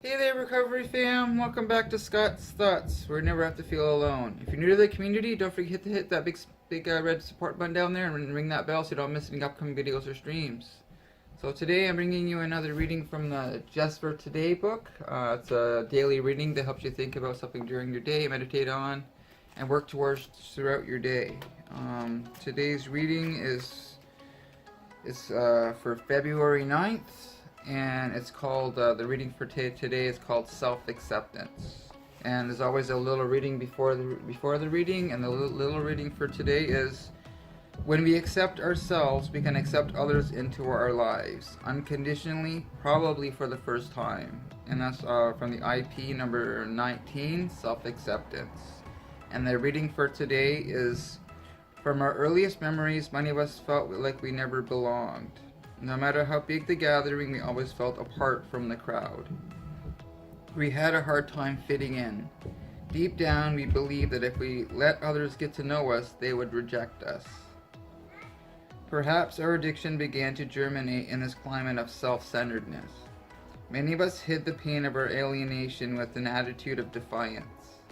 Hey there, Recovery fam! Welcome back to Scott's Thoughts, where you never have to feel alone. If you're new to the community, don't forget to hit that big red support button down there and ring that bell so you don't miss any upcoming videos or streams. So today I'm bringing you another reading from the Just for Today book. It's a daily reading that helps you think about something during your day, meditate on, and work towards throughout your day. Today's reading is for February 9th. And it's called, the reading for today is called Self-Acceptance. And there's always a little reading before the reading, and the little reading for today is, when we accept ourselves, we can accept others into our lives, unconditionally, probably for the first time. And that's from the IP number 19, Self-Acceptance. And the reading for today is, from our earliest memories, many of us felt like we never belonged. No matter how big the gathering, we always felt apart from the crowd. We had a hard time fitting in. Deep down, we believed that if we let others get to know us, they would reject us. Perhaps our addiction began to germinate in this climate of self-centeredness. Many of us hid the pain of our alienation with an attitude of defiance.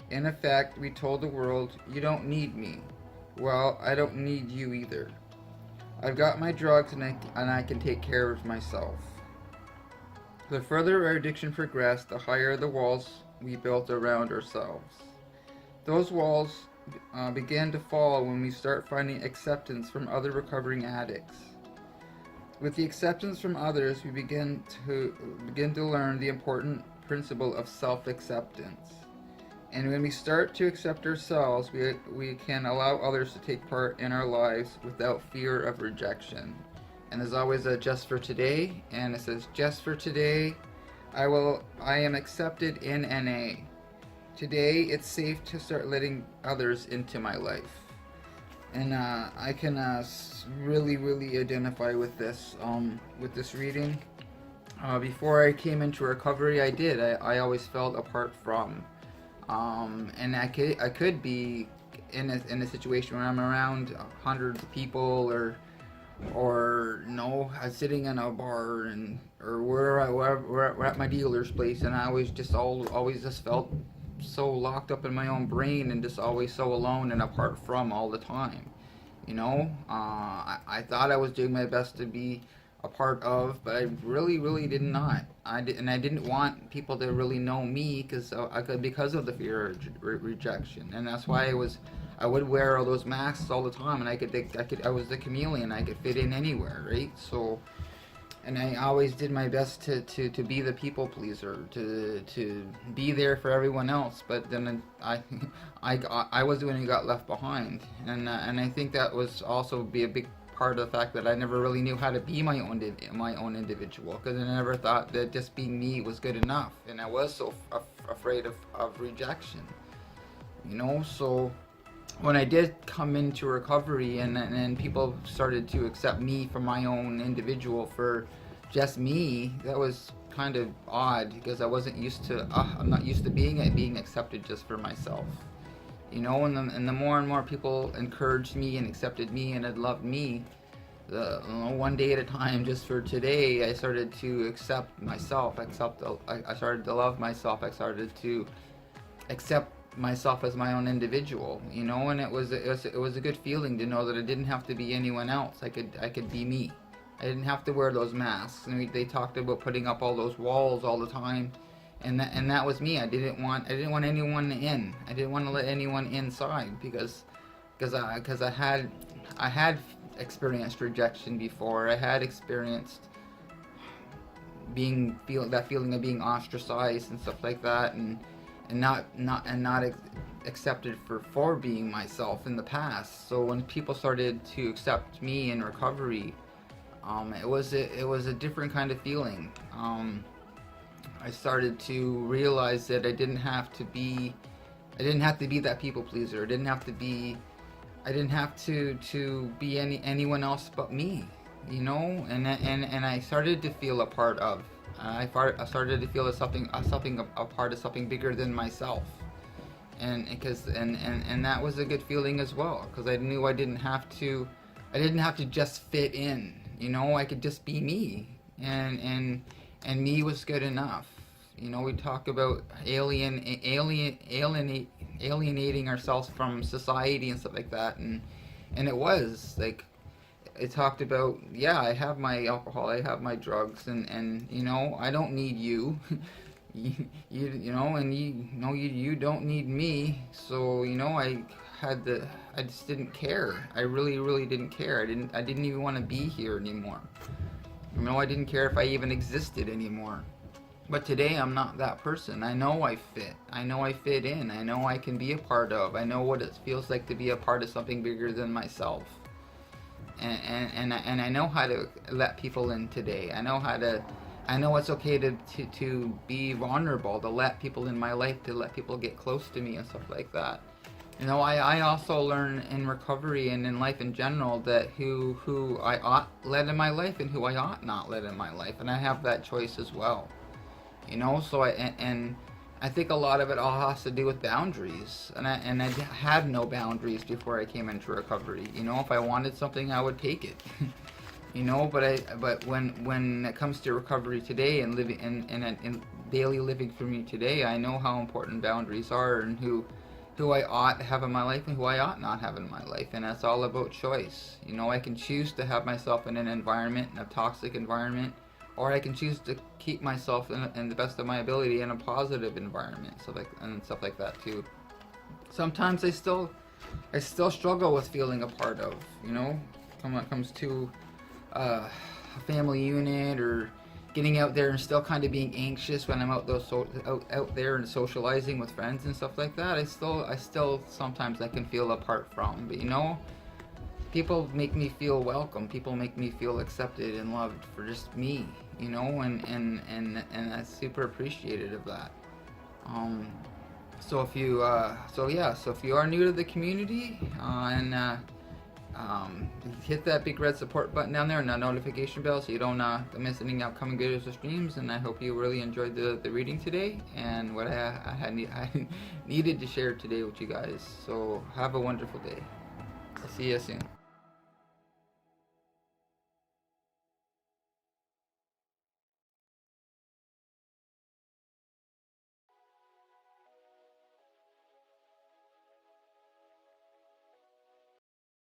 In effect, we told the world, "You don't need me." Well, I don't need you either. I've got my drugs and I can take care of myself. The further our addiction progressed, the higher the walls we built around ourselves. Those walls began to fall when we start finding acceptance from other recovering addicts. With the acceptance from others, we begin to learn the important principle of self-acceptance. And when we start to accept ourselves, we can allow others to take part in our lives without fear of rejection. And there's always a just for today, and it says, just for today, I am accepted in NA. Today, it's safe to start letting others into my life. And I can really identify with this reading. Before I came into recovery, I always felt apart from. And I could be in a situation where I'm around hundreds of people, or no, I'm sitting in a bar or we're at my dealer's place, and I always just felt so locked up in my own brain and just always so alone and apart from all the time. I thought I was doing my best to be a part of, but I really did not. I didn't want people to really know me because of the fear of rejection, and that's why I would wear all those masks all the time, and I was the chameleon. I could fit in anywhere, right? So, and I always did my best to be the people pleaser, to be there for everyone else. But then I was the one who got left behind, and I think that was also be a big part of the fact that I never really knew how to be my own individual, because I never thought that just being me was good enough, and I was so afraid of rejection. So when I did come into recovery and people started to accept me for my own individual, for just me, that was kind of odd, because I'm not used to being accepted just for myself. And the more and more people encouraged me and accepted me and had loved me, one day at a time, just for today, I started to accept myself. I started to love myself. I started to accept myself as my own individual. And it was a good feeling to know that I didn't have to be anyone else. I could be me. I didn't have to wear those masks. And they talked about putting up all those walls all the time. And that was me. I didn't want anyone in. I didn't want to let anyone inside, because I had experienced rejection before. I had experienced that feeling of being ostracized and stuff like that, and not accepted for being myself in the past. So when people started to accept me in recovery, it was a different kind of feeling. I started to realize that I didn't have to be that people pleaser. I didn't have to be anyone else but me, and I started to feel a part of. I started to feel a part of something bigger than myself, and that was a good feeling as well, because I knew I didn't have to just fit in. I could just be me, and me was good enough. You know, we talk about alienating ourselves from society and stuff like that, and it was like it talked about, yeah, I have my alcohol, I have my drugs, and you know, I don't need you. You know, and you don't need me. So you know, I just didn't care. I really didn't care. I didn't even want to be here anymore. You know, I didn't care if I even existed anymore. But today I'm not that person. I know I fit. I know I fit in. I know I can be a part of. I know what it feels like to be a part of something bigger than myself. And I know how to let people in today. I know it's okay to be vulnerable, to let people in my life, to let people get close to me and stuff like that. You know, I also learn in recovery and in life in general that who I ought let in my life and who I ought not let in my life, and I have that choice as well. You know, so and I think a lot of it all has to do with boundaries, and I had no boundaries before I came into recovery. You know, if I wanted something, I would take it. You know, but when it comes to recovery today and living in daily living for me today, I know how important boundaries are and who I ought to have in my life and who I ought not have in my life, and that's all about choice. You know, I can choose to have myself in an environment, in a toxic environment, or I can choose to keep myself in the best of my ability in a positive environment, and stuff like that too. Sometimes I still struggle with feeling a part of, you know, when it comes to a family unit or getting out there and still kind of being anxious when I'm out there and socializing with friends and stuff like that. I still sometimes I can feel apart from, but you know, people make me feel welcome. People make me feel accepted and loved for just me, you know, and I'm super appreciative of that. Um, so if you, so if you are new to the community, and hit that big red support button down there and that notification bell so you don't miss any upcoming videos or streams. And I hope you really enjoyed the reading today and what I needed to share today with you guys. So have a wonderful day. I'll see you soon.